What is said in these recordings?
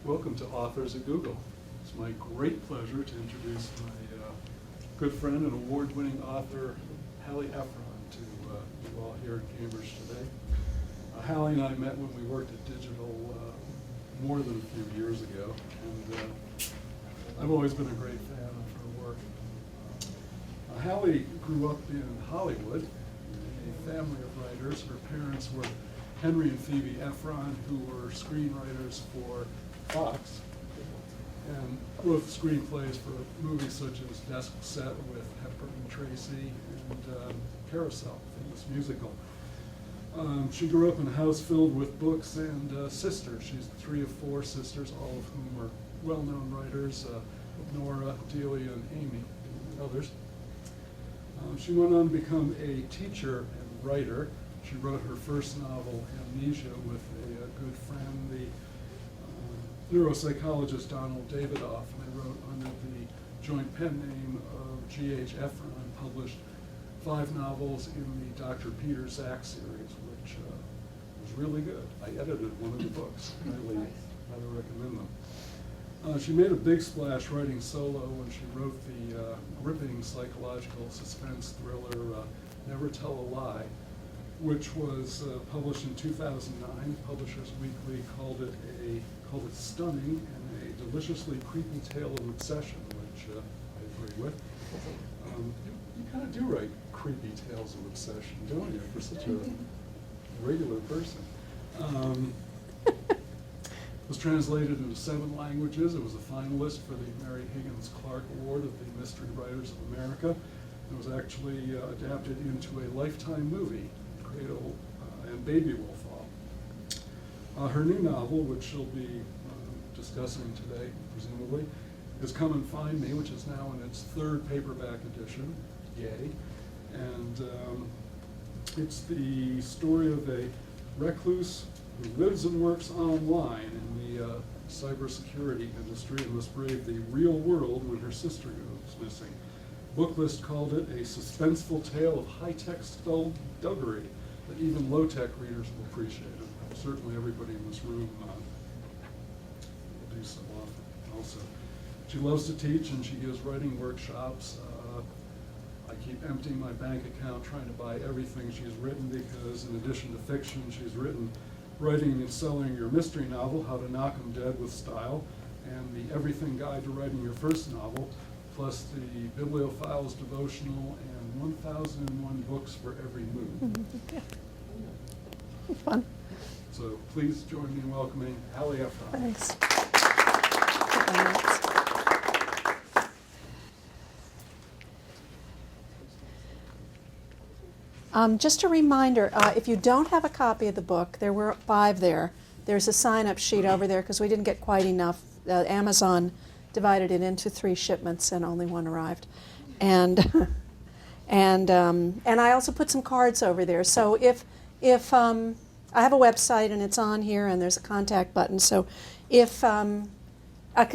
Welcome to Authors at Google. It's my great pleasure to introduce my good friend and award-winning author, Hallie Ephron, to you all here in Cambridge today. Hallie and I met when we worked at Digital more than a few years ago, and I've always been a great fan of her work. Hallie grew up in Hollywood, in a family of writers. Her parents were Henry and Phoebe Ephron, who were screenwriters for Fox, and wrote screenplays for movies such as Desk Set with Hepburn and Tracy and Carousel, famous musical. She grew up in a house filled with books and sisters. She's three of four sisters, all of whom were well-known writers, Nora, Delia, and Amy, and others. She went on to become a teacher and writer. She wrote her first novel, Amnesia, with a good friend, the neuropsychologist Donald Davidoff, and they wrote under the joint pen name of G.H. Ephron, published 5 novels in the Dr. Peter Zach series, which was really good. I edited one of the books. Highly recommend them. She made a big splash writing solo when she wrote the gripping psychological suspense thriller Never Tell a Lie, which was published in 2009. Publishers Weekly called it stunning and a deliciously creepy tale of obsession, which I agree with. You kind of do write creepy tales of obsession, don't you, for such a regular person? It was translated into 7 languages. It was a finalist for the Mary Higgins Clark Award of the Mystery Writers of America. It was actually adapted into a Lifetime movie, Cradle and Baby Will Fall. Her new novel, which she'll be discussing today, presumably, is Come and Find Me, which is now in its 3rd paperback edition. Yay. And it's the story of a recluse who lives and works online in the cybersecurity industry and must brave the real world when her sister goes missing. Booklist called it a suspenseful tale of high-tech skullduggery that even low-tech readers will appreciate it. Certainly everybody in this room will do so often also. She loves to teach, and she gives writing workshops. I keep emptying my bank account trying to buy everything she's written, because in addition to fiction, she's written Writing and Selling Your Mystery Novel, How to Knock 'em Dead with Style, and the Everything Guide to Writing Your First Novel, plus the Bibliophiles Devotional and 1001 Books for Every Mood. Fun. So please join me in welcoming Hallie Ephron. Thanks. Just a reminder, if you don't have a copy of the book, there were 5 there. There's a sign-up sheet over there because we didn't get quite enough. Amazon divided it into 3 shipments and only 1 arrived. And I also put some cards over there. So if I have a website and it's on here and there's a contact button. So if a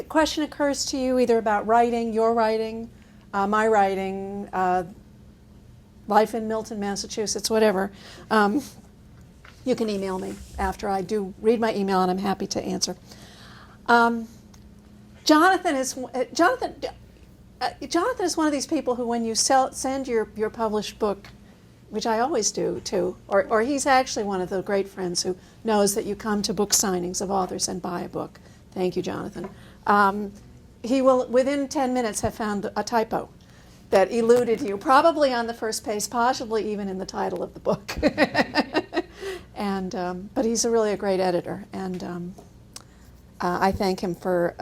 question occurs to you either about writing, your writing, my writing, life in Milton, Massachusetts, whatever, you can email me after I do read my email, and I'm happy to answer. Jonathan is one of these people who, when you send your published book, which I always do too, or he's actually one of the great friends who knows that you come to book signings of authors and buy a book. Thank you, Jonathan. He will, within 10 minutes, have found a typo that eluded you, probably on the first page, possibly even in the title of the book. But he's really a great editor, and I thank him for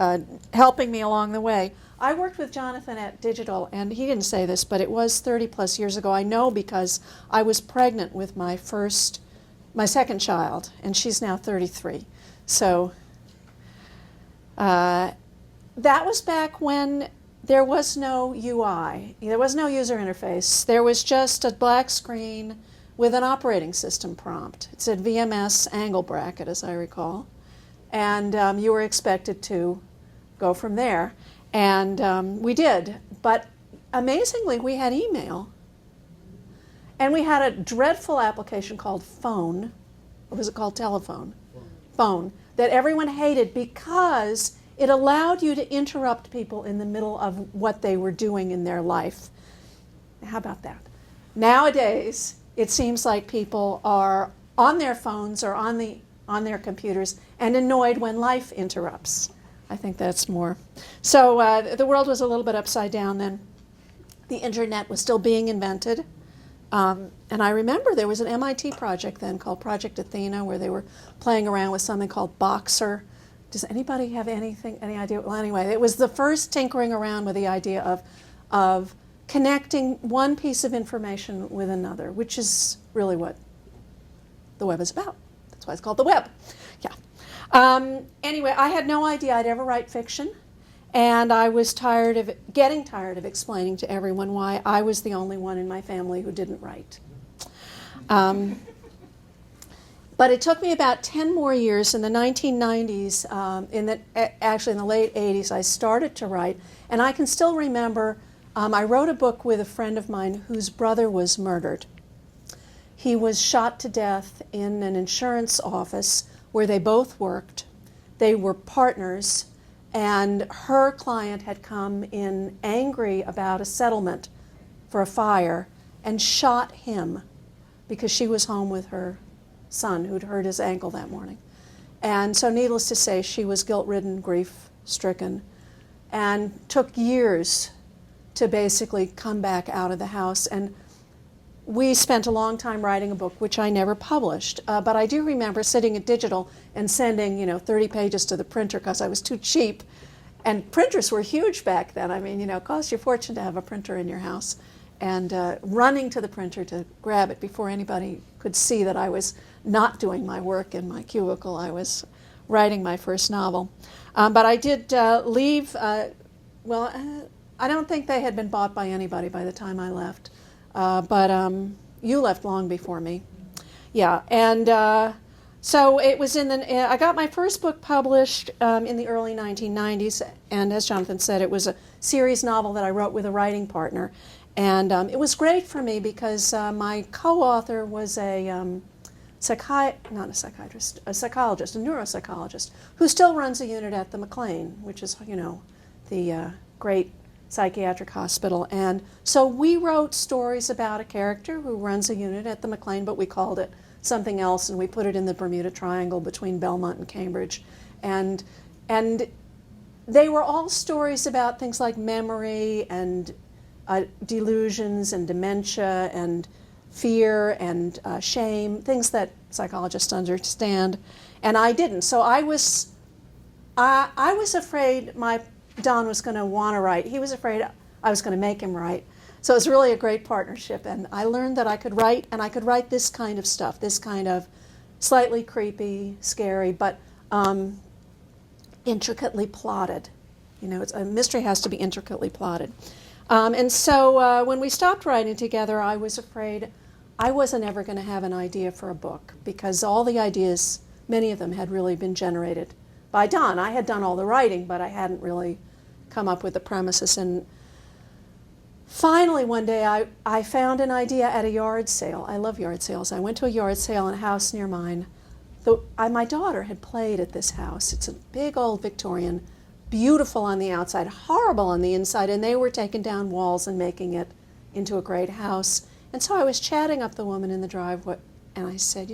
helping me along the way. I worked with Jonathan at Digital, and he didn't say this, but it was 30 plus years ago. I know because I was pregnant with my second child, and she's now 33. So that was back when there was no UI. There was no user interface. There was just a black screen with an operating system prompt. It said VMS angle bracket, as I recall. And you were expected to go from there. And we did. But amazingly, we had email. And we had a dreadful application called Phone. Or was it called Telephone? phone that everyone hated because it allowed you to interrupt people in the middle of what they were doing in their life. How about that? Nowadays, it seems like people are on their phones or on their computers and annoyed when life interrupts. I think that's more. So the world was a little bit upside down then. The internet was still being invented. And I remember there was an MIT project then called Project Athena where they were playing around with something called Boxer. Does anybody have any idea? Well, anyway, it was the first tinkering around with the idea of connecting one piece of information with another, which is really what the web is about. That's why it's called the web. Yeah. Anyway, I had no idea I'd ever write fiction, and I was getting tired of explaining to everyone why I was the only one in my family who didn't write. But it took me about 10 more years. In the 1990s, actually in the late 80s, I started to write, and I can still remember I wrote a book with a friend of mine whose brother was murdered. He was shot to death in an insurance office where they both worked. They were partners, and her client had come in angry about a settlement for a fire and shot him because she was home with her son who'd hurt his ankle that morning. And so needless to say, she was guilt-ridden, grief-stricken, and took years to basically come back out of the house. And we spent a long time writing a book, which I never published. But I do remember sitting at Digital and sending, 30 pages to the printer because I was too cheap. And printers were huge back then. I mean, it cost you a fortune to have a printer in your house. And running to the printer to grab it before anybody could see that I was not doing my work in my cubicle. I was writing my first novel. But I did leave, I don't think they had been bought by anybody by the time I left. But you left long before me. Yeah, and so it was I got my first book published in the early 1990s, and as Jonathan said, it was a series novel that I wrote with a writing partner. And it was great for me because my co-author was a psychologist, a neuropsychologist, who still runs a unit at the McLean, which is, the great psychiatric hospital. And so we wrote stories about a character who runs a unit at the McLean, but we called it something else, and we put it in the Bermuda Triangle between Belmont and Cambridge. And they were all stories about things like memory and delusions and dementia and fear and shame, things that psychologists understand, and I didn't. So I was afraid Don was going to want to write. He was afraid I was going to make him write. So it was really a great partnership, and I learned that I could write, and I could write this kind of stuff, this kind of slightly creepy, scary, but intricately plotted. A mystery has to be intricately plotted. And so when we stopped writing together, I was afraid I wasn't ever going to have an idea for a book because all the ideas, many of them had really been generated by Don. I had done all the writing, but I hadn't really come up with the premises. And finally, one day, I found an idea at a yard sale. I love yard sales. I went to a yard sale in a house near mine. My daughter had played at this house. It's a big old Victorian, beautiful on the outside, horrible on the inside, and they were taking down walls and making it into a great house. And so I was chatting up the woman in the driveway, and I said,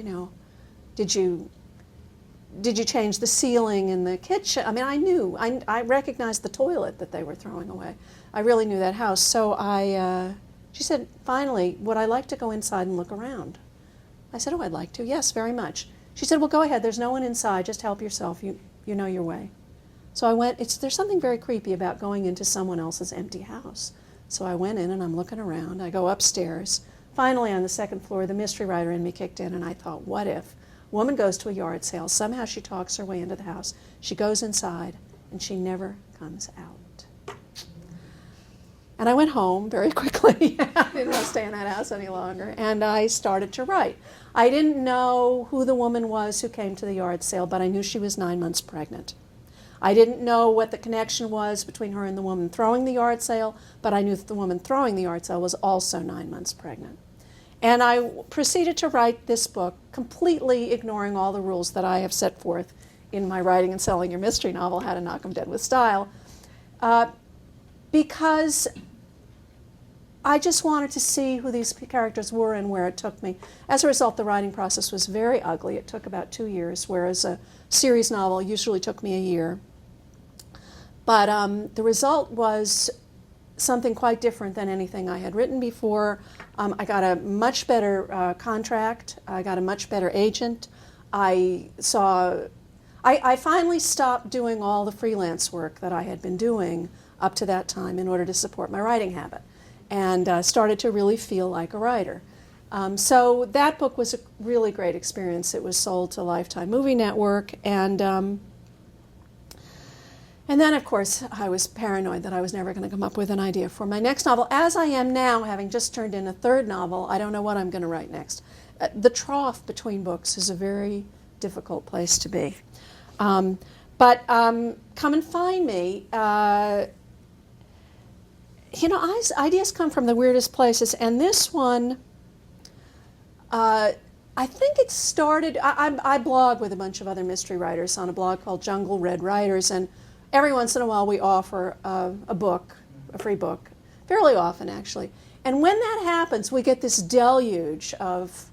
did you change the ceiling in the kitchen? I mean, I knew. I recognized the toilet that they were throwing away. I really knew that house. So she said, finally, would I like to go inside and look around? I said, oh, I'd like to. Yes, very much. She said, well, go ahead. There's no one inside. Just help yourself. You know your way. So I went. There's something very creepy about going into someone else's empty house. So I went in and I'm looking around. I go upstairs. Finally, on the second floor, the mystery writer in me kicked in, and I thought, what if? Woman goes to a yard sale. Somehow she talks her way into the house. She goes inside, and she never comes out. And I went home very quickly. I didn't want to stay in that house any longer. And I started to write. I didn't know who the woman was who came to the yard sale, but I knew she was 9 months pregnant. I didn't know what the connection was between her and the woman throwing the yard sale, but I knew that the woman throwing the yard sale was also 9 months pregnant. And I proceeded to write this book, completely ignoring all the rules that I have set forth in my Writing and Selling Your Mystery Novel, How to Knock 'em Dead with Style, because I just wanted to see who these characters were and where it took me. As a result, the writing process was very ugly. It took about 2 years, whereas a series novel usually took me a year. But the result was something quite different than anything I had written before. I got a much better contract. I got a much better agent. I finally stopped doing all the freelance work that I had been doing up to that time in order to support my writing habit, and started to really feel like a writer. So that book was a really great experience. It was sold to Lifetime Movie Network, and then, of course, I was paranoid that I was never going to come up with an idea for my next novel. As I am now, having just turned in a third novel, I don't know what I'm going to write next. The trough between books is a very difficult place to be. But come and find me. Ideas come from the weirdest places, and this one, I think it started, I blog with a bunch of other mystery writers on a blog called Jungle Red Writers, and every once in a while we offer a book, a free book, fairly often actually. And when that happens, we get this deluge of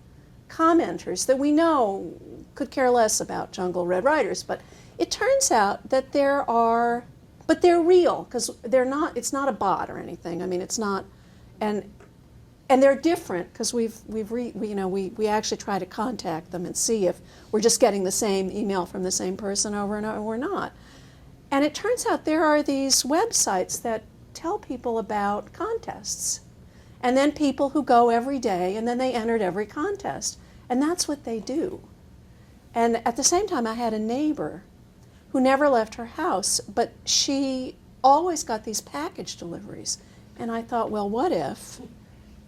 commenters that we know could care less about Jungle Red Writers, but it turns out that there are, but they're real, because they're not, it's not a bot or anything. I mean, it's not, and they're different, because we actually try to contact them and see if we're just getting the same email from the same person over and over, or we're not. And it turns out there are these websites that tell people about contests. And then people who go every day, and then they entered every contest. And that's what they do. And at the same time, I had a neighbor who never left her house, but she always got these package deliveries. And I thought, well, what if,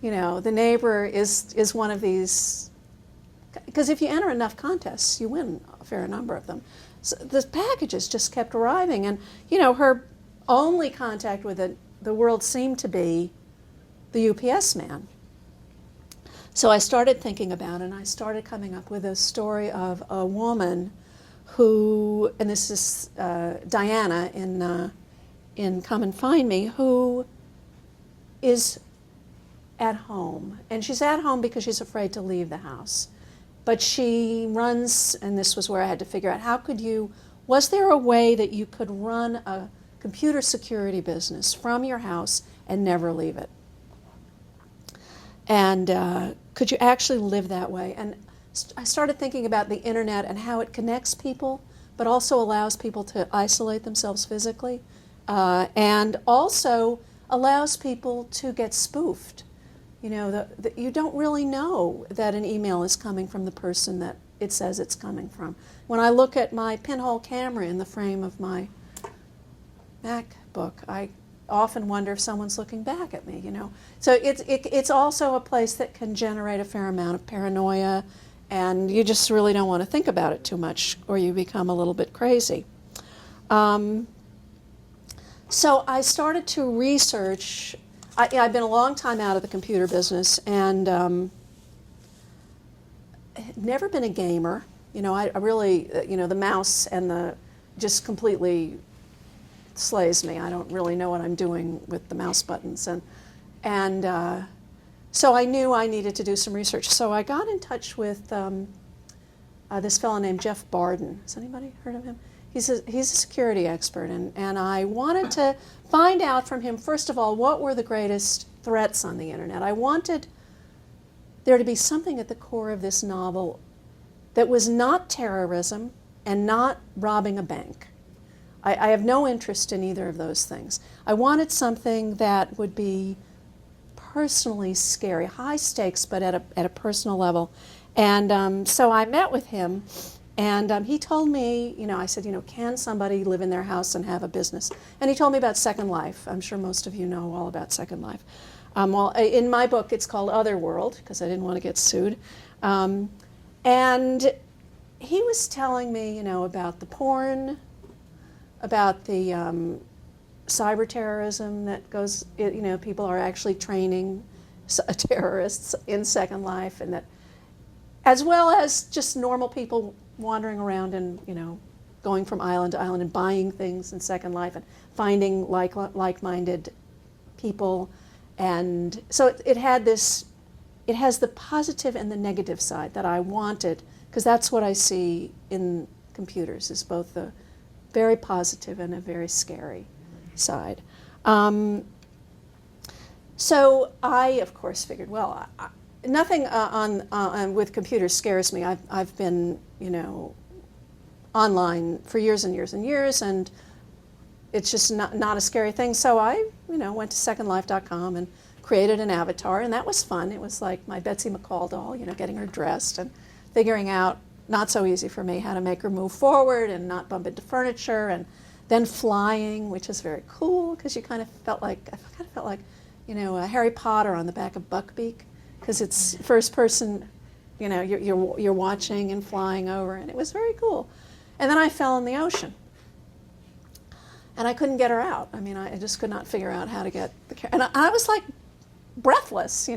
the neighbor is one of these, because if you enter enough contests, you win a fair number of them. So the packages just kept arriving, and her only contact with the world seemed to be the UPS man. So I started thinking about it, and I started coming up with a story of a woman who, and this is Diana in Come and Find Me, who is at home, and she's at home because she's afraid to leave the house. But she runs, and this was where I had to figure out, was there a way that you could run a computer security business from your house and never leave it? And could you actually live that way? And I started thinking about the internet and how it connects people, but also allows people to isolate themselves physically, and also allows people to get spoofed. You don't really know that an email is coming from the person that it says it's coming from. When I look at my pinhole camera in the frame of my MacBook, I often wonder if someone's looking back at me, So it's also a place that can generate a fair amount of paranoia, and you just really don't want to think about it too much, or you become a little bit crazy. So I started to research. I've been a long time out of the computer business, and never been a gamer. I really, the mouse and the just completely slays me. I don't really know what I'm doing with the mouse buttons, and so I knew I needed to do some research. So I got in touch with this fellow named Jeff Barden. Has anybody heard of him? He's a security expert, and I wanted to find out from him, first of all, what were the greatest threats on the internet. I wanted there to be something at the core of this novel that was not terrorism and not robbing a bank. I have no interest in either of those things. I wanted something that would be personally scary, high stakes, but at a personal level. And so I met with him, and he told me, I said, can somebody live in their house and have a business? And he told me about Second Life. I'm sure most of you know all about Second Life. Well, in my book, it's called OtherWorld, because I didn't want to get sued. And he was telling me, about the porn, about the cyber terrorism that goes, people are actually training terrorists in Second Life, and that, as well as just normal people wandering around and, going from island to island and buying things in Second Life and finding like-minded people. And so it has the positive and the negative side that I wanted, because that's what I see in computers, is both the very positive and a very scary side. So I, of course, figured, well, nothing with computers scares me. I've been, online for years and years and years, and it's just not a scary thing. So I, went to secondlife.com and created an avatar, and that was fun. It was like my Betsy McCall doll, getting her dressed and figuring out, not so easy for me, how to make her move forward and not bump into furniture, and then flying, which is very cool, because I kind of felt like Harry Potter on the back of Buckbeak, because it's first person, you're watching and flying over, and it was very cool. And then I fell in the ocean, and I couldn't get her out. I mean, I just could not figure out how to get and I was like breathless,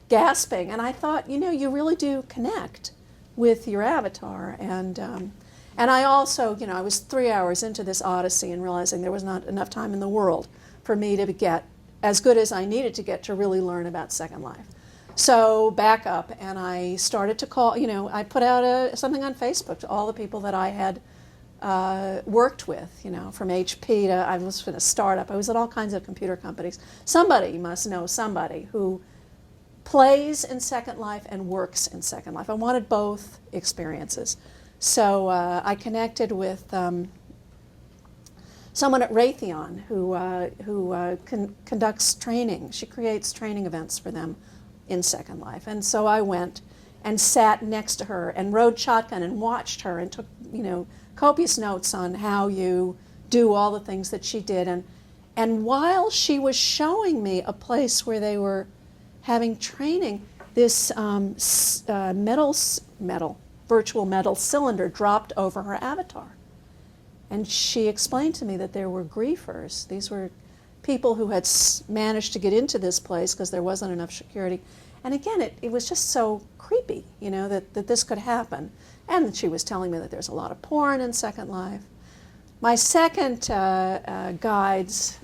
gasping, and I thought, you really do connect with your avatar. And I also, I was 3 hours into this odyssey and realizing there was not enough time in the world for me to get as good as I needed to get to really learn about Second Life. So back up, and I started to call, I put out something on Facebook to all the people that I had worked with, from HP to, I was in a startup, I was at all kinds of computer companies. Somebody must know somebody who plays in Second Life and works in Second Life. I wanted both experiences. So I connected with someone at Raytheon who conducts training. She creates training events for them in Second Life. And so I went and sat next to her and rode shotgun and watched her and took, copious notes on how you do all the things that she did. And while she was showing me a place where they were having training, this virtual metal cylinder dropped over her avatar. And she explained to me that there were griefers. These were people who had managed to get into this place because there wasn't enough security. And again, it was just so creepy, that this could happen. And she was telling me that there's a lot of porn in Second Life. My second guides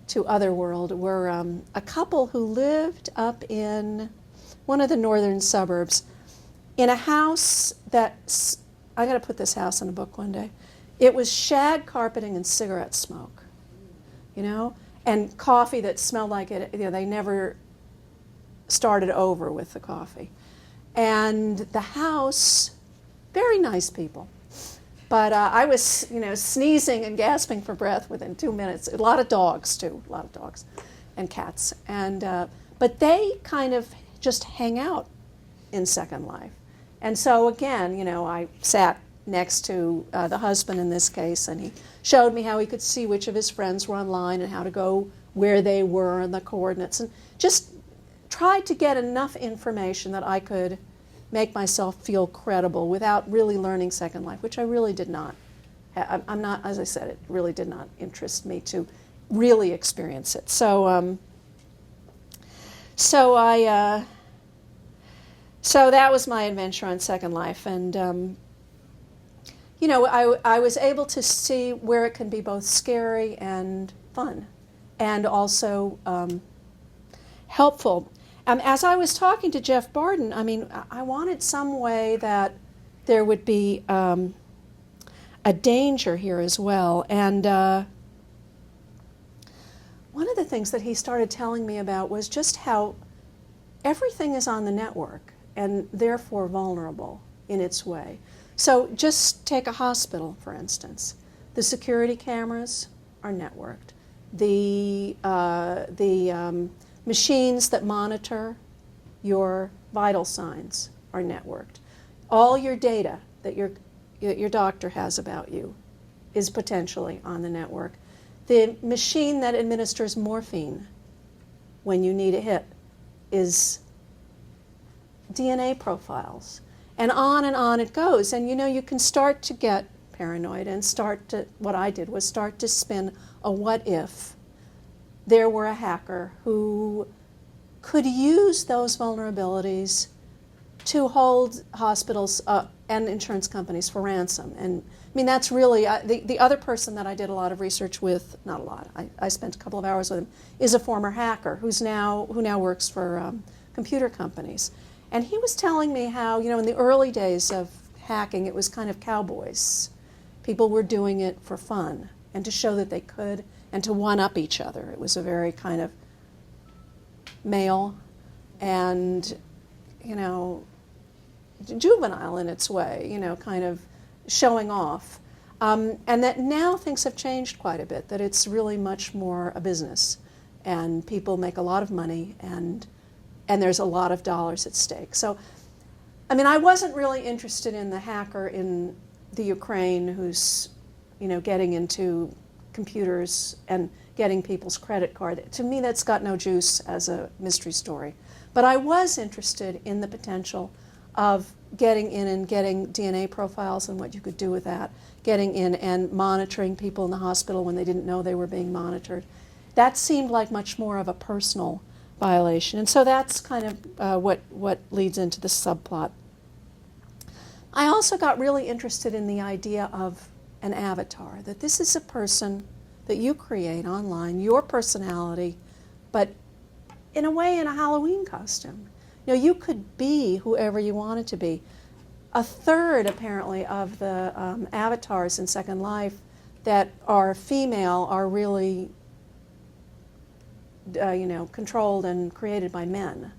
to OtherWorld were a couple who lived up in one of the northern suburbs in a house that's, I got to put this house in a book one day. It was shag carpeting and cigarette smoke, and coffee that smelled like it. They never started over with the coffee. And the house, very nice people. But I was, sneezing and gasping for breath within 2 minutes. A lot of dogs, too, a lot of dogs and cats. And but they kind of just hang out in Second Life. And so again, I sat next to the husband in this case, and he showed me how he could see which of his friends were online and how to go where they were and the coordinates, and just tried to get enough information that I could make myself feel credible without really learning Second Life, which I really did not. I'm not, as I said, it really did not interest me to really experience it. So, so that was my adventure on Second Life, and I was able to see where it can be both scary and fun, and also helpful. As I was talking to Jeff Barden, I wanted some way that there would be a danger here as well. And one of the things that he started telling me about was just how everything is on the network and therefore vulnerable in its way. So just take a hospital, for instance. The security cameras are networked. The machines that monitor your vital signs are networked. All your data that your doctor has about you is potentially on the network. The machine that administers morphine when you need a hit is DNA profiles. And on it goes. And you can start to get paranoid and what I did was start to spin a what if there were a hacker who could use those vulnerabilities to hold hospitals and insurance companies for ransom. And I mean, that's really, the other person that I did a lot of research with, not a lot, I spent a couple of hours with him, is a former hacker who now works for computer companies. And he was telling me how, in the early days of hacking, it was kind of cowboys. People were doing it for fun and to show that they could and to one-up each other. It was a very kind of male and, juvenile in its way, kind of showing off. And that now things have changed quite a bit, that it's really much more a business. And people make a lot of money and there's a lot of dollars at stake. So, I mean, I wasn't really interested in the hacker in the Ukraine who's, getting into computers and getting people's credit card. To me, that's got no juice as a mystery story. But I was interested in the potential of getting in and getting DNA profiles and what you could do with that, getting in and monitoring people in the hospital when they didn't know they were being monitored. That seemed like much more of a personal violation. And so that's kind of what leads into the subplot. I also got really interested in the idea of an avatar, that this is a person that you create online, your personality, but in a way in a Halloween costume. You could be whoever you wanted to be. A third, apparently, of the avatars in Second Life that are female are really, controlled and created by men.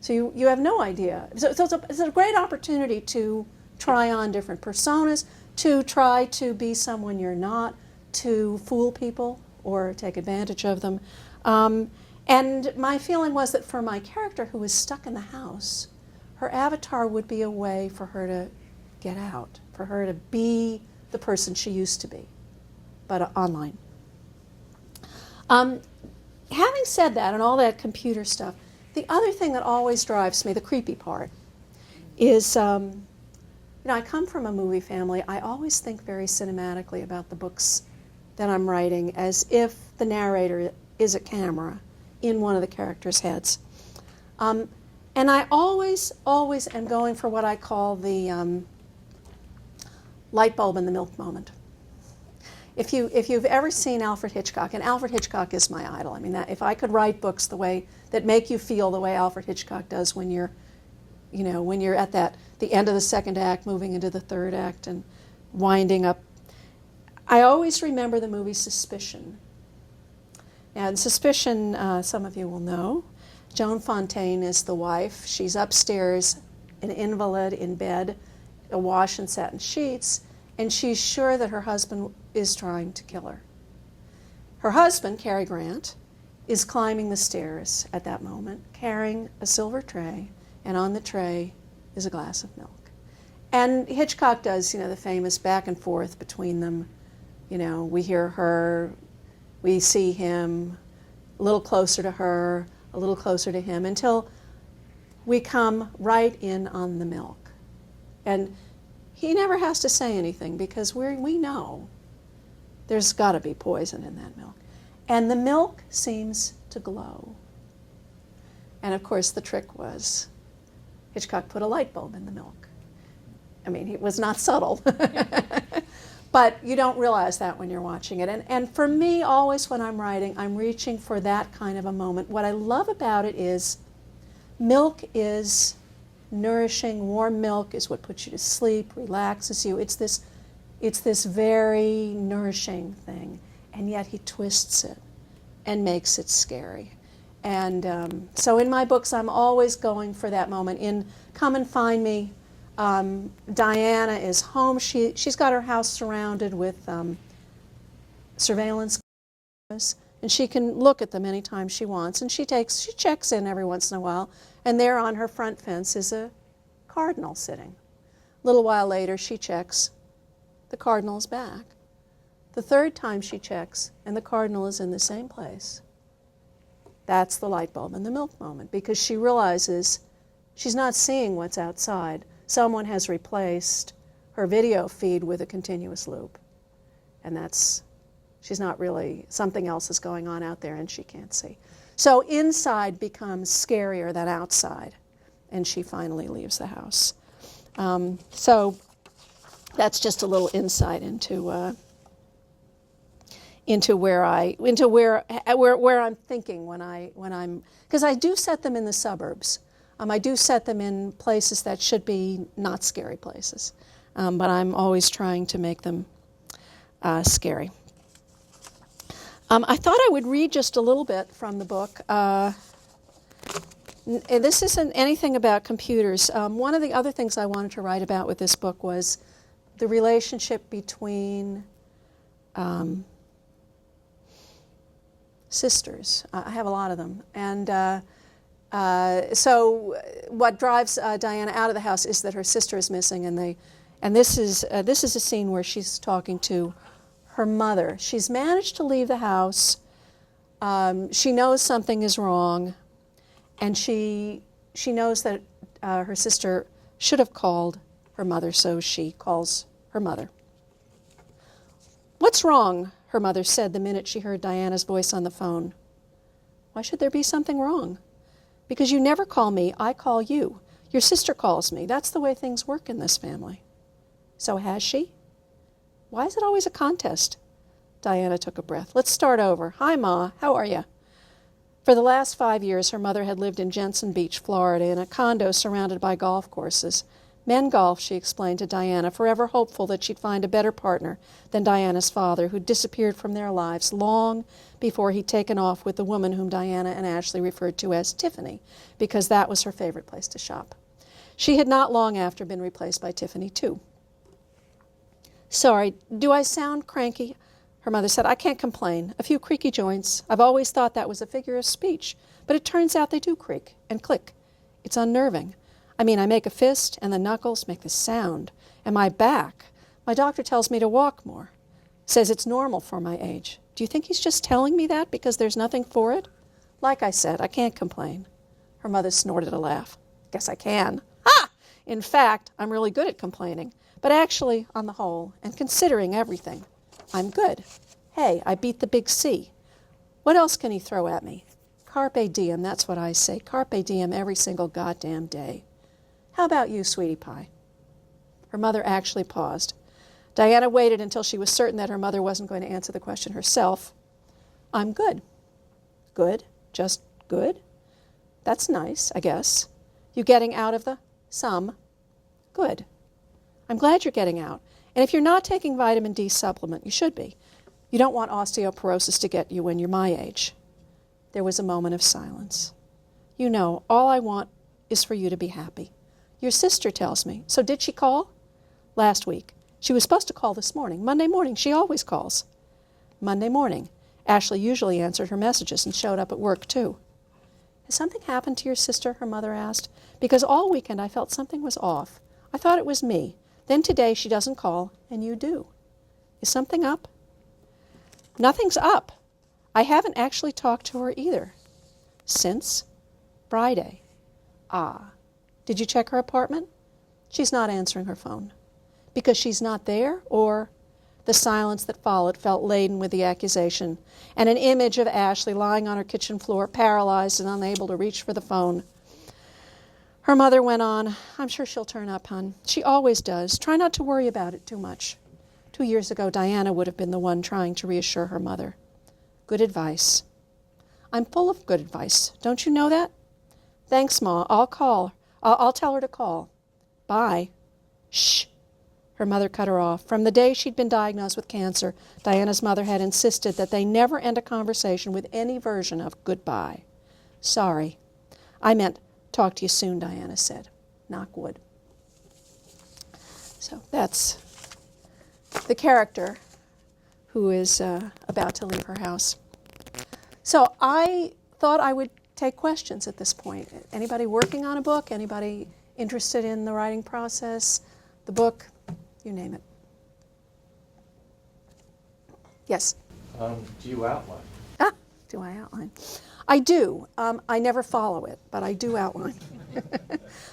So you have no idea. So it's a great opportunity to try on different personas, to try to be someone you're not, to fool people or take advantage of them. And my feeling was that for my character who was stuck in the house, her avatar would be a way for her to get out, for her to be the person she used to be, but online. Having said that and all that computer stuff, the other thing that always drives me, the creepy part, is, I come from a movie family. I always think very cinematically about the books that I'm writing as if the narrator is a camera in one of the characters' heads. And I always am going for what I call the light bulb in the milk moment. If you've ever seen Alfred Hitchcock, and Alfred Hitchcock is my idol. I mean, if I could write books the way that make you feel the way Alfred Hitchcock does when you're at the end of the second act, moving into the third act and winding up. I always remember the movie Suspicion. Now, in Suspicion, some of you will know, Joan Fontaine is the wife. She's upstairs, an invalid in bed, awash in satin sheets, and she's sure that her husband is trying to kill her. Her husband, Cary Grant, is climbing the stairs at that moment, carrying a silver tray, and on the tray is a glass of milk. And Hitchcock does, the famous back and forth between them. We hear her, we see him, a little closer to her, a little closer to him, until we come right in on the milk. And he never has to say anything because we know there's got to be poison in that milk. And the milk seems to glow. And of course the trick was Hitchcock put a light bulb in the milk. I mean, it was not subtle. But you don't realize that when you're watching it. And for me, always when I'm writing, I'm reaching for that kind of a moment. What I love about it is milk is nourishing. Warm milk is what puts you to sleep, relaxes you. It's this very nourishing thing. And yet he twists it and makes it scary. And so in my books, I'm always going for that moment. In Come and Find Me, Diana is home. She's got her house surrounded with surveillance cameras, and she can look at them anytime she wants. And she checks in every once in a while, and there on her front fence is a cardinal sitting. A little while later, she checks. The cardinal is back. The third time she checks, and the cardinal is in the same place. That's the light bulb in the milk moment, because she realizes she's not seeing what's outside. Someone has replaced her video feed with a continuous loop. And she's not really, something else is going on out there and she can't see. So inside becomes scarier than outside, and she finally leaves the house. So that's just a little insight into where I'm thinking when I'm, because I do set them in the suburbs. I do set them in places that should be not scary places, but I'm always trying to make them scary. I thought I would read just a little bit from the book. This isn't anything about computers. One of the other things I wanted to write about with this book was the relationship between sisters. I have a lot of them. And so what drives Diana out of the house is that her sister is missing, and this is a scene where she's talking to her mother. She's managed to leave the house. She knows something is wrong, and she knows that her sister should have called her mother, so she calls her mother. "What's wrong?" her mother said the minute she heard Diana's voice on the phone. "Why should there be something wrong?" "Because you never call me, I call you. Your sister calls me. That's the way things work in this family." "So has she?" "Why is it always a contest?" Diana took a breath. "Let's start over. Hi, Ma. How are you?" For the last 5 years, her mother had lived in Jensen Beach, Florida, in a condo surrounded by golf courses. Men golf, she explained to Diana, forever hopeful that she'd find a better partner than Diana's father, who'd disappeared from their lives long before he'd taken off with the woman whom Diana and Ashley referred to as Tiffany, because that was her favorite place to shop. She had not long after been replaced by Tiffany, too. "Sorry, do I sound cranky?" Her mother said. "I can't complain. A few creaky joints. I've always thought that was a figure of speech, but it turns out they do creak and click. It's unnerving. I mean, I make a fist, and the knuckles make this sound. And my back. My doctor tells me to walk more. Says it's normal for my age. Do you think he's just telling me that because there's nothing for it? Like I said, I can't complain." Her mother snorted a laugh. "Guess I can. Ha! In fact, I'm really good at complaining. But actually, on the whole, and considering everything, I'm good. Hey, I beat the big C. What else can he throw at me? Carpe diem, that's what I say. Carpe diem every single goddamn day. How about you, sweetie pie?" Her mother actually paused. Diana waited until she was certain that her mother wasn't going to answer the question herself. "I'm good." "Good? Just good? That's nice, I guess. You getting out of the some? Good. I'm glad you're getting out. And if you're not taking vitamin D supplement, you should be. You don't want osteoporosis to get you when you're my age." There was a moment of silence. "You know, all I want is for you to be happy. Your sister tells me. So did she call?" "Last week. She was supposed to call this morning. Monday morning. She always calls." "Monday morning. Ashley usually answered her messages and showed up at work, too." "Has something happened to your sister?" her mother asked. "Because all weekend I felt something was off. I thought it was me. Then today she doesn't call, and you do. Is something up?" "Nothing's up. I haven't actually talked to her either." "Since?" "Friday." "Ah. Did you check her apartment?" "She's not answering her phone." "Because she's not there, or?" The silence that followed felt laden with the accusation, and an image of Ashley lying on her kitchen floor, paralyzed and unable to reach for the phone. Her mother went on, "I'm sure she'll turn up, hon. She always does. Try not to worry about it too much." 2 years ago, Diana would have been the one trying to reassure her mother. Good advice. "I'm full of good advice. Don't you know that?" "Thanks, Ma. I'll call. I'll tell her to call." "Bye." "Shh." Her mother cut her off. From the day she'd been diagnosed with cancer, Diana's mother had insisted that they never end a conversation with any version of goodbye. "Sorry. I meant talk to you soon," Diana said. Knock wood. So that's the character who is about to leave her house. So I thought I would take questions at this point. Anybody working on a book? Anybody interested in the writing process? The book? You name it. Yes? Do you outline? Do I outline? I do. I never follow it, but I do outline.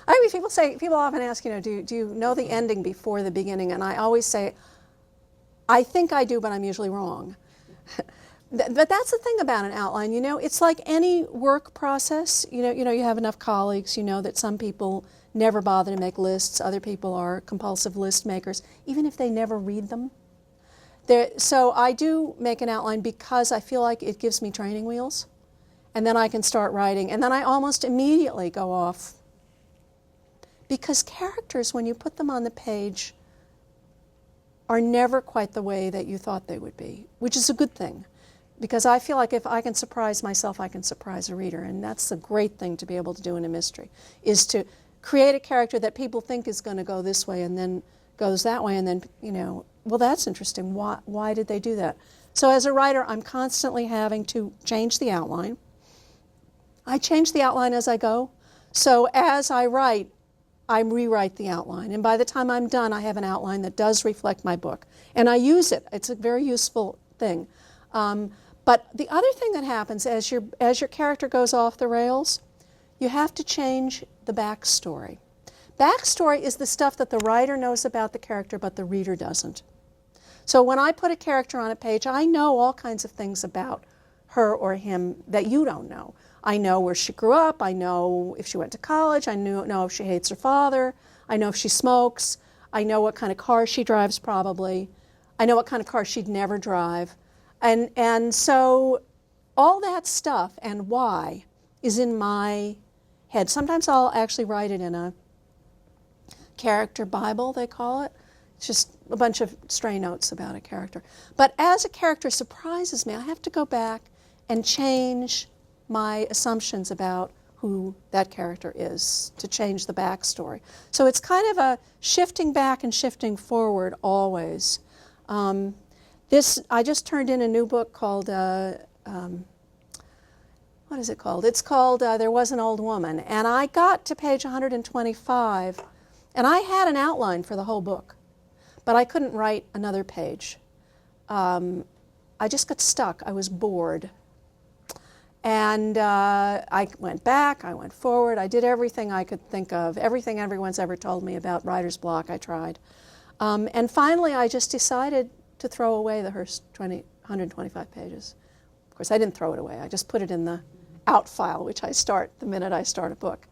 I mean, people often ask, do you know the ending before the beginning? And I always say, I think I do, but I'm usually wrong. But that's the thing about an outline, it's like any work process. You have enough colleagues, that some people never bother to make lists, other people are compulsive list makers, even if they never read them. So I do make an outline because I feel like it gives me training wheels, and then I can start writing, and then I almost immediately go off. Because characters, when you put them on the page, are never quite the way that you thought they would be, which is a good thing. Because I feel like if I can surprise myself, I can surprise a reader. And that's the great thing to be able to do in a mystery, is to create a character that people think is going to go this way and then goes that way. And then, well, that's interesting. Why did they do that? So as a writer, I'm constantly having to change the outline. I change the outline as I go. So as I write, I rewrite the outline. And by the time I'm done, I have an outline that does reflect my book. And I use it. It's a very useful thing. But the other thing that happens as your character goes off the rails, you have to change the backstory. Backstory is the stuff that the writer knows about the character, but the reader doesn't. So when I put a character on a page, I know all kinds of things about her or him that you don't know. I know where she grew up. I know if she went to college. I know if she hates her father. I know if she smokes. I know what kind of car she drives probably. I know what kind of car she'd never drive. And so all that stuff and why is in my head. Sometimes I'll actually write it in a character Bible, they call it. It's just a bunch of stray notes about a character. But as a character surprises me, I have to go back and change my assumptions about who that character is, to change the backstory. So it's kind of a shifting back and shifting forward always. I just turned in a new book called, what is it called? It's called There Was an Old Woman. And I got to page 125, and I had an outline for the whole book, but I couldn't write another page. I just got stuck. I was bored. And I went back, I went forward, I did everything I could think of, everything everyone's ever told me about writer's block, I tried. And finally I just decided to throw away the Hearst 125 pages. Of course, I didn't throw it away. I just put it in the out file, which I start the minute I start a book.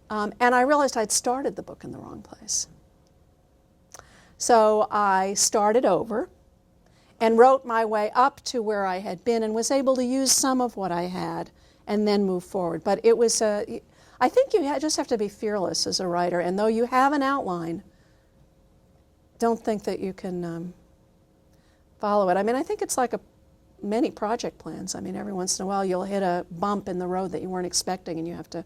And I realized I'd started the book in the wrong place. So I started over and wrote my way up to where I had been and was able to use some of what I had and then move forward. But it was, I think you just have to be fearless as a writer. And though you have an outline, don't think that you can follow it. I mean, I think it's like many project plans. I mean, every once in a while you'll hit a bump in the road that you weren't expecting, and you have to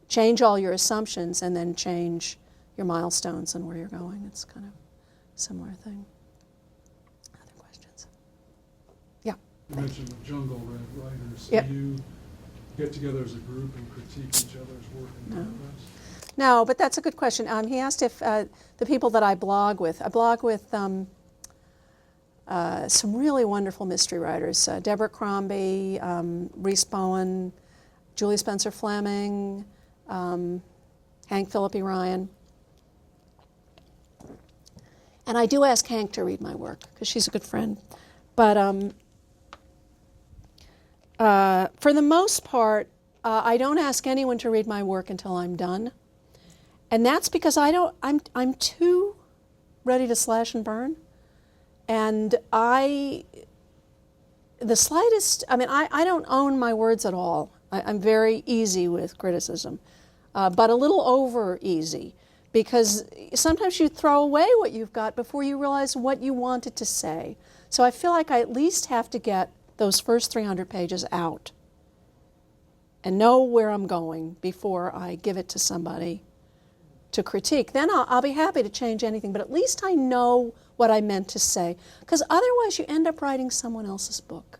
change all your assumptions and then change your milestones and where you're going. It's kind of a similar thing. Other questions? Yeah. You mentioned the jungle red writers. Yep. Do you get together as a group and critique each other's work in progress? No, but that's a good question. He asked if the people that I blog with some really wonderful mystery writers, Deborah Crombie, Rhys Bowen, Julie Spencer Fleming, Hank Philippi Ryan. And I do ask Hank to read my work because she's a good friend. But for the most part, I don't ask anyone to read my work until I'm done. And that's because I'm too ready to slash and burn. And I don't own my words at all. I'm very easy with criticism, but a little over easy, because sometimes you throw away what you've got before you realize what you wanted to say. So I feel like I at least have to get those first 300 pages out and know where I'm going before I give it to somebody to critique. Then I'll be happy to change anything, but at least I know what I meant to say, because otherwise you end up writing someone else's book.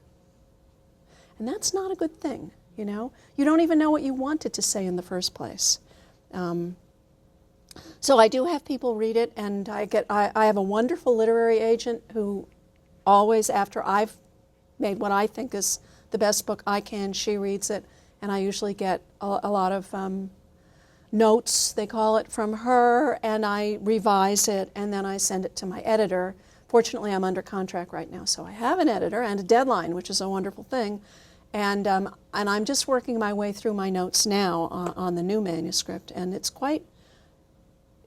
And that's not a good thing, you know? You don't even know what you wanted to say in the first place. So I do have people read it, and I have a wonderful literary agent who always, after I've made what I think is the best book I can, she reads it, and I usually get a lot of notes, they call it, from her, and I revise it, and then I send it to my editor. fortunately, I'm under contract right now, so I have an editor and a deadline, which is a wonderful thing. And I'm just working my way through my notes now on the new manuscript, and it's quite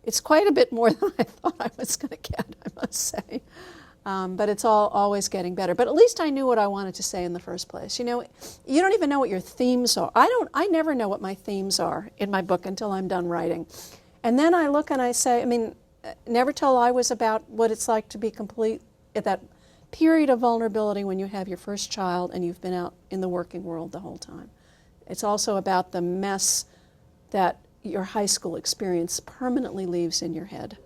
a bit more than I thought I was going to get, I must say. But it's always getting better. But at least I knew what I wanted to say in the first place. You know, you don't even know what your themes are. I never know what my themes are in my book until I'm done writing. And then I look and I say, I mean, Never Tell a Lie was about what it's like to be complete at that period of vulnerability when you have your first child and you've been out in the working world the whole time. It's also about the mess that your high school experience permanently leaves in your head.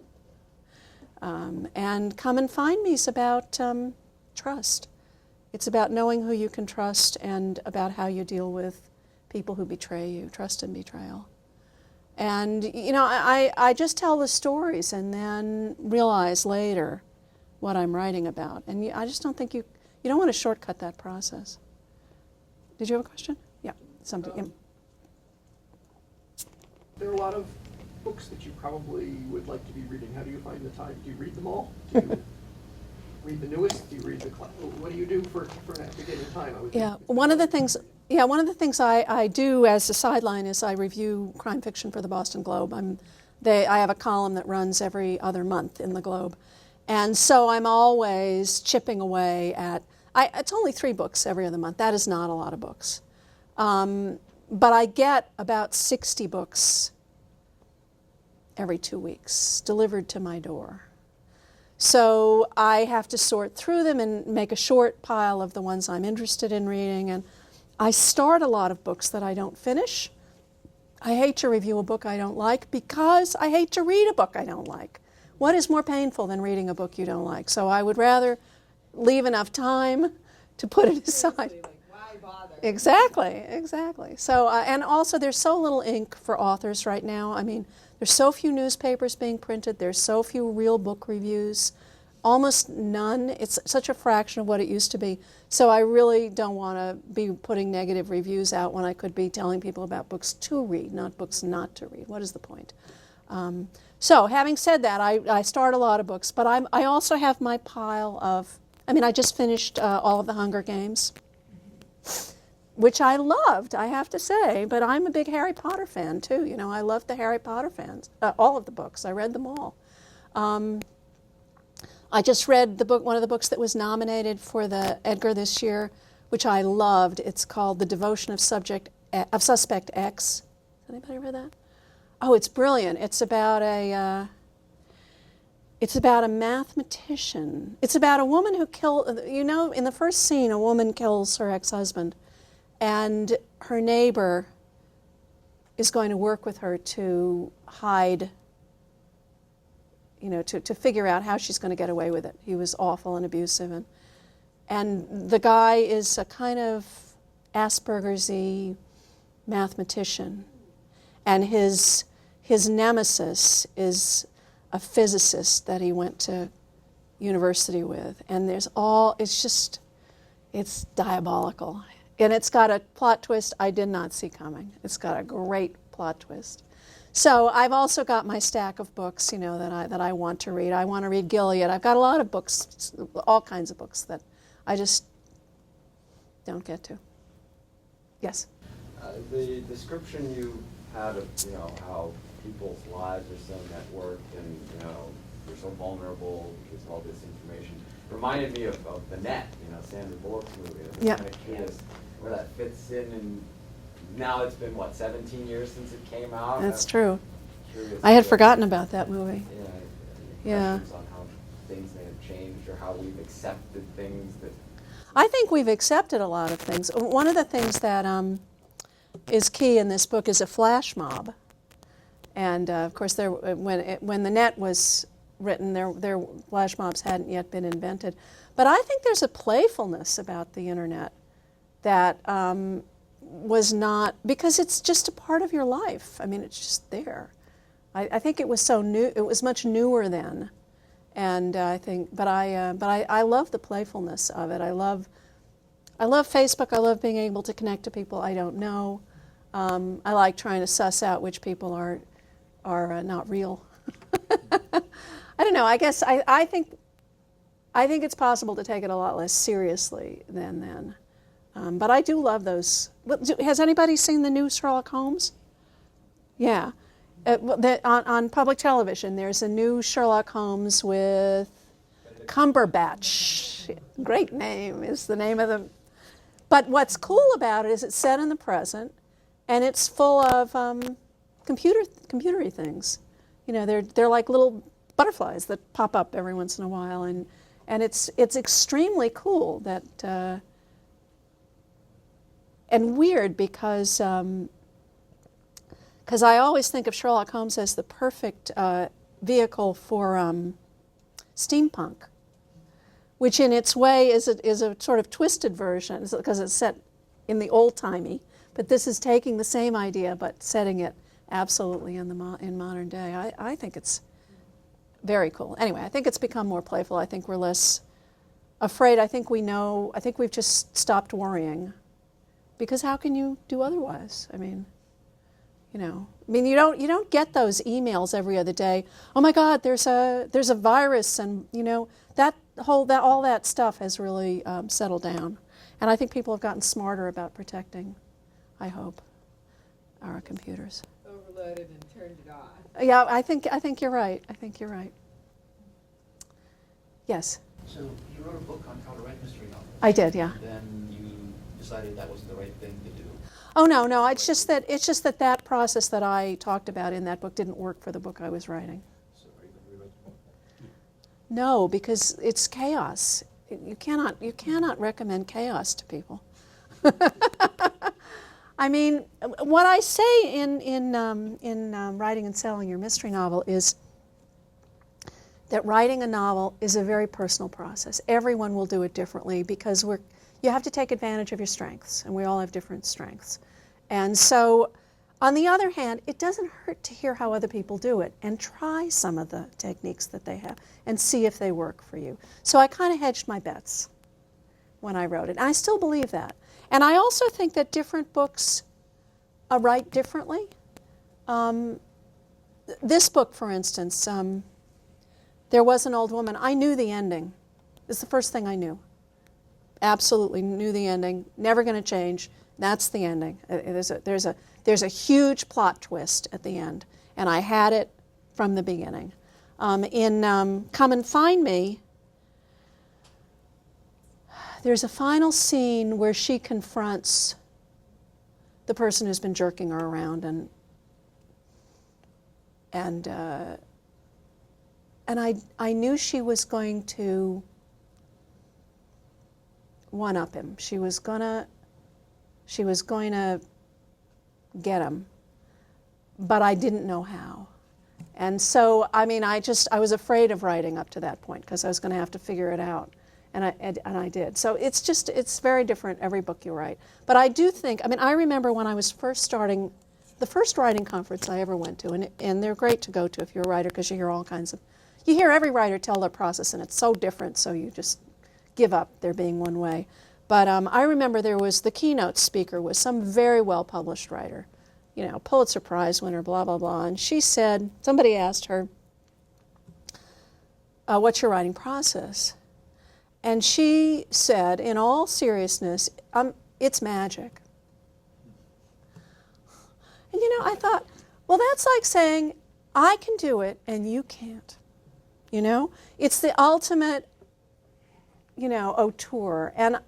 And Come and Find Me is about trust. It's about knowing who you can trust and about how you deal with people who betray you, trust and betrayal. And, you know, I just tell the stories and then realize later what I'm writing about. And I just don't think you don't want to shortcut that process. Did you have a question? Yeah, something. There are a lot of books that you probably would like to be reading. How do you find the time? Do you read them all? Do you read the newest? Do you read the what do you do for navigating time? One of the things I do as a sideline is I review crime fiction for the Boston Globe. I have a column that runs every other month in the Globe. And so I'm always chipping away at, it's only 3 books every other month. That is not a lot of books. But I get about 60 books every 2 weeks delivered to my door. So I have to sort through them and make a short pile of the ones I'm interested in reading. And I start a lot of books that I don't finish. I hate to review a book I don't like because I hate to read a book I don't like. What is more painful than reading a book you don't like? So I would rather leave enough time to put it aside. Why bother? Exactly. So, and also there's so little ink for authors right now. I mean, there's so few newspapers being printed. There's so few real book reviews. Almost none. It's such a fraction of what it used to be. So I really don't want to be putting negative reviews out when I could be telling people about books to read, not books not to read. What is the point? So having said that, I start a lot of books, but I also have my pile of, I just finished all of the Hunger Games, which I loved, I have to say, but I'm a big Harry Potter fan too. You know, I love the Harry Potter fans, all of the books. I read them all. I just read one of the books that was nominated for the Edgar this year, which I loved. It's called The Devotion of Suspect X. Has anybody read that? Oh, it's brilliant. It's about a mathematician. It's about a woman who killed, in the first scene, a woman kills her ex-husband, and her neighbor is going to work with her to hide, to figure out how she's going to get away with it. He was awful and abusive. And the guy is a kind of Asperger's-y mathematician. And his nemesis is a physicist that he went to university with. And it's diabolical. And it's got a plot twist I did not see coming. It's got a great plot twist. So I've also got my stack of books, that I want to read. I want to read Gilead. I've got a lot of books, all kinds of books that I just don't get to. Yes? The description you had of, how people's lives are so networked and, they're so vulnerable because of all this information, reminded me of The Net, Sandra Bullock's movie. I'm Yeah. kind of curious where that fits in, and now it's been, 17 years since it came out? That's I'm true. curious I had what- forgotten about that movie. Yeah. Questions on how things may have changed or how we've accepted things that... I think we've accepted a lot of things. One of the things that is key in this book is a flash mob. And of course, when The Net was written, their flash mobs hadn't yet been invented. But I think there's a playfulness about the internet that was not, because it's just a part of your life. It's just there. I think it was so new. It was much newer then, and I love the playfulness of it. I love Facebook. I love being able to connect to people I don't know. I like trying to suss out which people are not real. I don't know. I guess I think I think it's possible to take it a lot less seriously than then. But I do love those. Has anybody seen the new Sherlock Holmes? Yeah. On public television, there's a new Sherlock Holmes with Cumberbatch. Great name is the name of the... But what's cool about it is it's set in the present, and it's full of computery things. You know, they're like little butterflies that pop up every once in a while, and it's extremely cool that and weird because I always think of Sherlock Holmes as the perfect vehicle for steampunk, which in its way is a sort of twisted version because it's set in the old-timey, but this is taking the same idea but setting it absolutely in modern day. I think it's very cool. Anyway, I think it's become more playful. I think we're less afraid. I think we've just stopped worrying, because how can you do otherwise? I mean, you don't get those emails every other day. Oh my God, there's a virus, and all that stuff has really settled down, and I think people have gotten smarter about protecting, I hope, our computers. Overloaded and turned it on. Yeah, I think you're right. I think you're right. Yes. So you wrote a book on how to write mystery novels. I did, yeah. Then you decided that was the right thing to do. Oh no, it's just that process that I talked about in that book didn't work for the book I was writing. So are you going to rewrite the book? No, because it's chaos. You cannot recommend chaos to people. I mean, what I say in writing and selling your mystery novel is that writing a novel is a very personal process. Everyone will do it differently because you have to take advantage of your strengths, and we all have different strengths. And so, on the other hand, it doesn't hurt to hear how other people do it and try some of the techniques that they have and see if they work for you. So I kind of hedged my bets when I wrote it. And I still believe that. And I also think that different books write differently. This book, for instance, There Was an Old Woman, I knew the ending. It's the first thing I knew. Absolutely knew the ending. Never going to change. That's the ending. There's a huge plot twist at the end, and I had it from the beginning. In Come and Find Me, there's a final scene where she confronts the person who's been jerking her around, and I knew she was going to one-up him. She was going to get him, but I didn't know how. And so, I mean, I was afraid of writing up to that point because I was going to have to figure it out, and I did. So it's very different every book you write. But I do think, I mean, I remember when I was first starting, the first writing conference I ever went to, and they're great to go to if you're a writer because you hear every writer tell their process, and it's so different, so you just give up there being one way. But I remember the keynote speaker was some very well-published writer, Pulitzer Prize winner, blah, blah, blah. And she said, somebody asked her, what's your writing process? And she said, in all seriousness, it's magic. And I thought, well, that's like saying, I can do it and you can't. It's the ultimate, auteur. And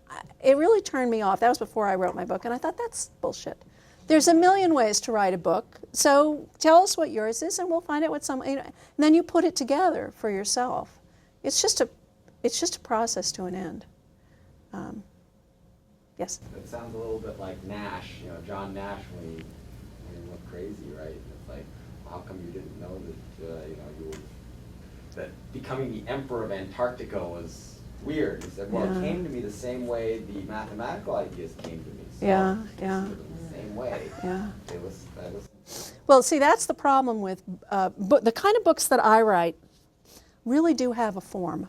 it really turned me off. That was before I wrote my book, and I thought, that's bullshit. There's a million ways to write a book, so tell us what yours is, and we'll find out what and then you put it together for yourself. It's just a process to an end. Yes? It sounds a little bit like Nash, John Nash when he went crazy, right? It's like, how come you didn't know that, that becoming the emperor of Antarctica was weird? He said, well, Yeah. It came to me the same way the mathematical ideas came to me. So Yeah. the same way. Yeah. I listened. Well, see, that's the problem with the kind of books that I write really do have a form.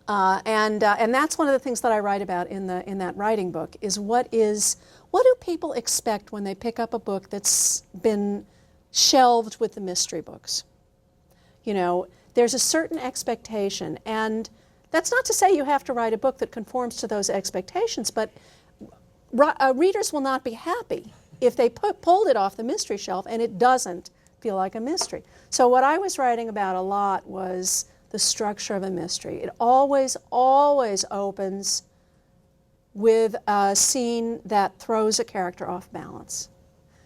And that's one of the things that I write about in that writing book is what do people expect when they pick up a book that's been shelved with the mystery books? there's a certain expectation, and that's not to say you have to write a book that conforms to those expectations, but readers will not be happy if they pulled it off the mystery shelf and it doesn't feel like a mystery. So what I was writing about a lot was the structure of a mystery. It always, always opens with a scene that throws a character off balance.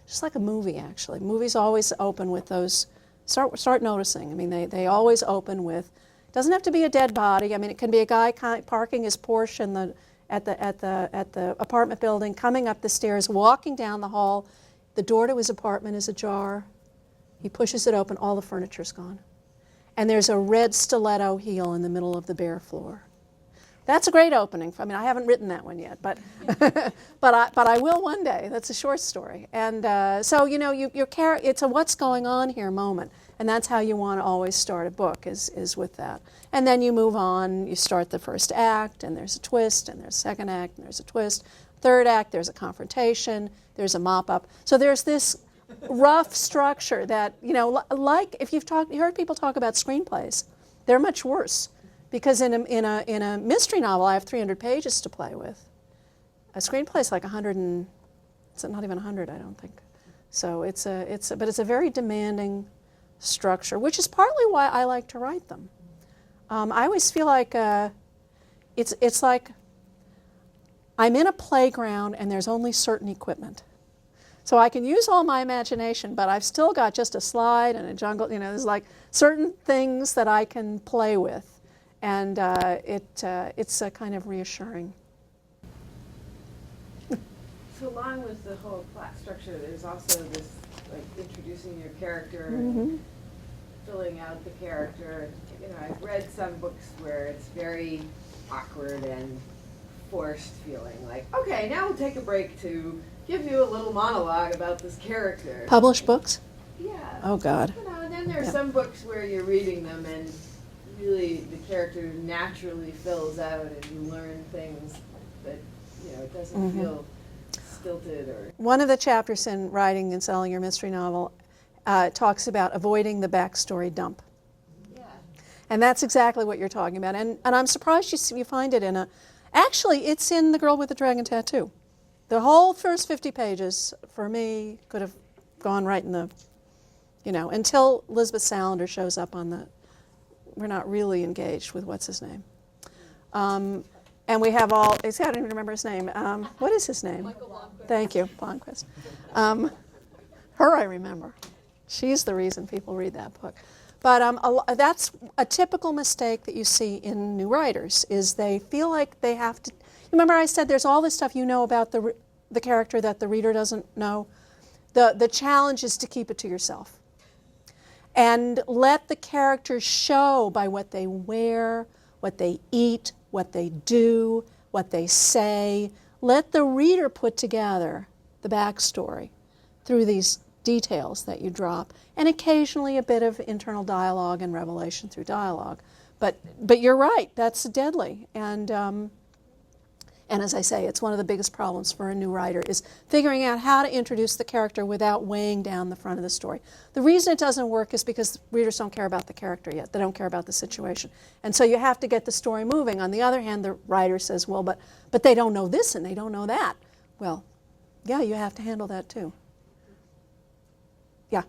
Just like a movie, actually. Movies always open with those, start noticing. I mean, they always open with, doesn't have to be a dead body. I mean, it can be a guy parking his Porsche at the apartment building, coming up the stairs, walking down the hall. The door to his apartment is ajar. He pushes it open, all the furniture's gone. And there's a red stiletto heel in the middle of the bare floor. That's a great opening. I mean, I haven't written that one yet, but but I will one day. That's a short story. And so, you know, it's a what's going on here moment. And that's how you want to always start a book, is with that. And then you move on, you start the first act, and there's a twist, and there's a second act, and there's a twist. Third act, there's a confrontation, there's a mop-up. So there's this rough structure that, you know, like if you heard people talk about screenplays, they're much worse. Because in a mystery novel, I have 300 pages to play with. A screenplay is like 100 and, it's not even 100, I don't think. So but it's a very demanding structure, which is partly why I like to write them. I always feel like it's like I'm in a playground and there's only certain equipment. So I can use all my imagination, but I've still got just a slide and a jungle. You know, there's like certain things that I can play with. And it's kind of reassuring. So along with the whole plot structure, there's also this, like, introducing your character Mm-hmm. and filling out the character. You know, I've read some books where it's very awkward and forced feeling. Like, okay, now we'll take a break to give you a little monologue about this character. Published books? Yeah. Oh, God. You know, and then there's Yeah. some books where you're reading them and really the character naturally fills out and you learn things that, you know, it doesn't Mm-hmm. feel stilted or... One of the chapters in writing and selling your mystery novel talks about avoiding the backstory dump. Yeah. And that's exactly what you're talking about. And I'm surprised you find it in actually, it's in The Girl with the Dragon Tattoo. The whole first 50 pages, for me, could have gone right in the, you know, until Elizabeth Salander shows up on the, we're not really engaged with what's his name. And we have I don't even remember his name. What is his name? Michael Blomquist. Thank you, Blomquist. Her I remember. She's the reason people read that book. But that's a typical mistake that you see in new writers, is they feel like they have to... Remember I said there's all this stuff you know about the character that the reader doesn't know? The challenge is to keep it to yourself. And let the characters show by what they wear, what they eat, what they do, what they say. Let the reader put together the backstory through these details that you drop, and occasionally a bit of internal dialogue and revelation through dialogue. But you're right, that's deadly. And as I say, it's one of the biggest problems for a new writer, is figuring out how to introduce the character without weighing down the front of the story. The reason it doesn't work is because readers don't care about the character yet. They don't care about the situation. And so you have to get the story moving. On the other hand, the writer says, well, but they don't know this and they don't know that. Well, yeah, you have to handle that too. Yeah.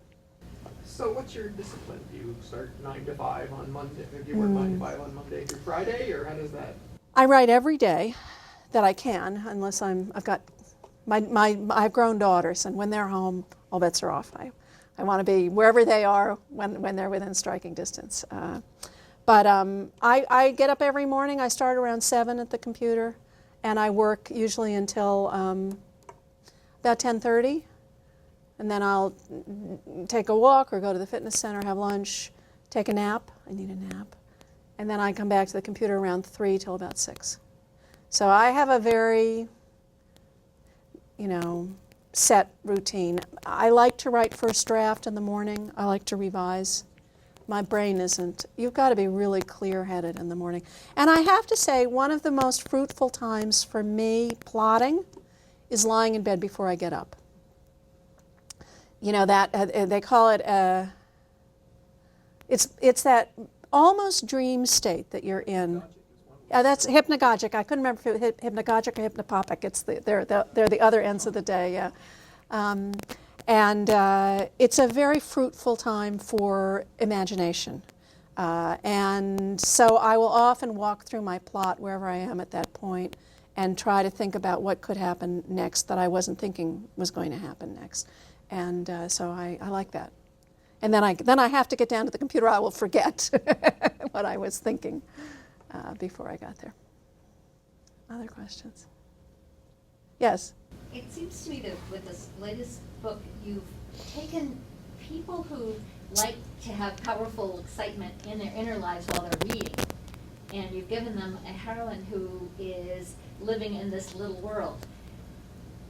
So what's your discipline? Do you start 9 to 5 on Monday? Do you work 9 to 5 on Monday through Friday, or how does that? I write every day that I can, unless I've got I've grown daughters, and when they're home, all bets are off. I want to be wherever they are when they're within striking distance. But I get up every morning. I start around 7 at the computer, and I work usually until about 10:30, and then I'll take a walk or go to the fitness center, have lunch, take a nap. I need a nap, and then I come back to the computer around 3 till about 6. So I have a very, set routine. I like to write first draft in the morning. I like to revise. My brain isn't. You've got to be really clear-headed in the morning. And I have to say, one of the most fruitful times for me plotting is lying in bed before I get up. That they call it. It's that almost dream state that you're in. That's hypnagogic. I couldn't remember if it was hypnagogic or hypnopopic. They're the other ends of the day, yeah. And it's a very fruitful time for imagination. And so I will often walk through my plot wherever I am at that point and try to think about what could happen next that I wasn't thinking was going to happen next. And so I like that. And then I have to get down to the computer. I will forget what I was thinking before I got there. Other questions? Yes? It seems to me that with this latest book, you've taken people who like to have powerful excitement in their inner lives while they're reading, and you've given them a heroine who is living in this little world.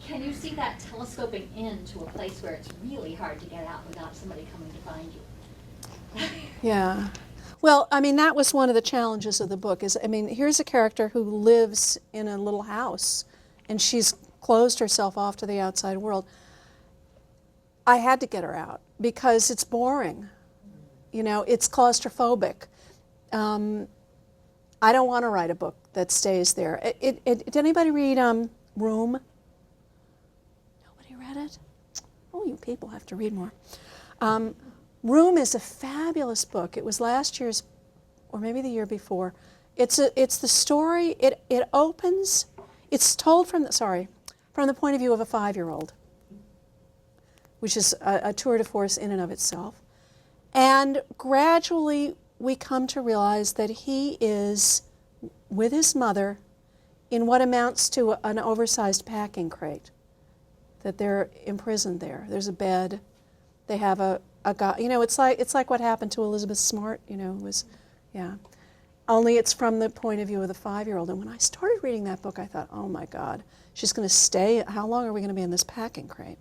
Can you see that telescoping into a place where it's really hard to get out without somebody coming to find you? Yeah. Well, I mean, that was one of the challenges of the book is, I mean, here's a character who lives in a little house, and she's closed herself off to the outside world. I had to get her out because it's boring. You know, it's claustrophobic. I don't want to write a book that stays there. Did anybody read Room? Nobody read it? Oh, you people have to read more. Room is a fabulous book. It was last year's, or maybe the year before. It's the story. It opens. It's told from the point of view of a 5-year-old, which is a tour de force in and of itself. And gradually we come to realize that he is with his mother in what amounts to an oversized packing crate, that they're imprisoned there. There's a bed. They have a guy. You know, it's like what happened to Elizabeth Smart. You know, it was, yeah. Only it's from the point of view of the 5-year-old. And when I started reading that book, I thought, oh my God, she's going to stay. How long are we going to be in this packing crate?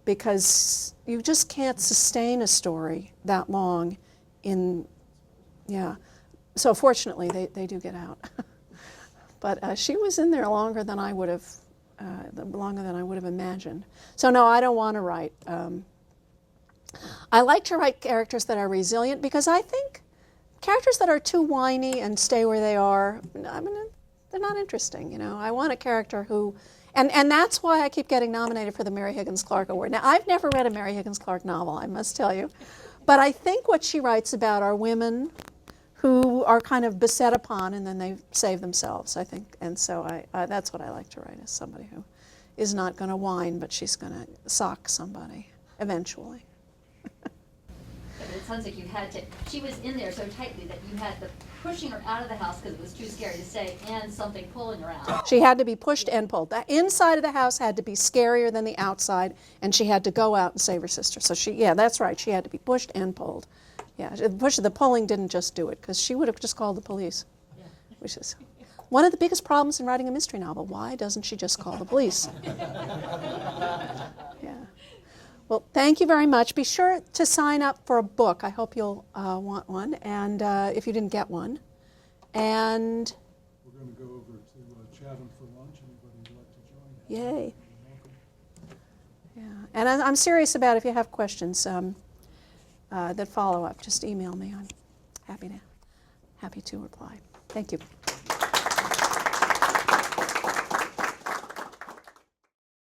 Because you just can't sustain a story that long in, yeah. So fortunately, they do get out. But she was in there longer than I would have imagined. So no, I don't want to write. I like to write characters that are resilient because I think characters that are too whiny and stay where they are, I mean, they're not interesting, you know. I want a character who, and that's why I keep getting nominated for the Mary Higgins Clark Award. Now, I've never read a Mary Higgins Clark novel, I must tell you, but I think what she writes about are women who are kind of beset upon and then they save themselves, I think. And so that's what I like to write, is somebody who is not going to whine, but she's going to sock somebody eventually. But it sounds like you had to, she was in there so tightly that you had the pushing her out of the house because it was too scary to stay, and something pulling her out. She had to be pushed and pulled. The inside of the house had to be scarier than the outside, and she had to go out and save her sister. So yeah, that's right. She had to be pushed and pulled. Yeah, the pulling didn't just do it, because she would have just called the police, which is one of the biggest problems in writing a mystery novel. Why doesn't she just call the police? Yeah. Well, thank you very much. Be sure to sign up for a book. I hope you'll want one, and if you didn't get one. And We're going to go over to Chatham for lunch. Anybody would like to join? yay. Yeah, and I'm serious about if you have questions that follow up, just email me. I'm happy to reply. Thank you.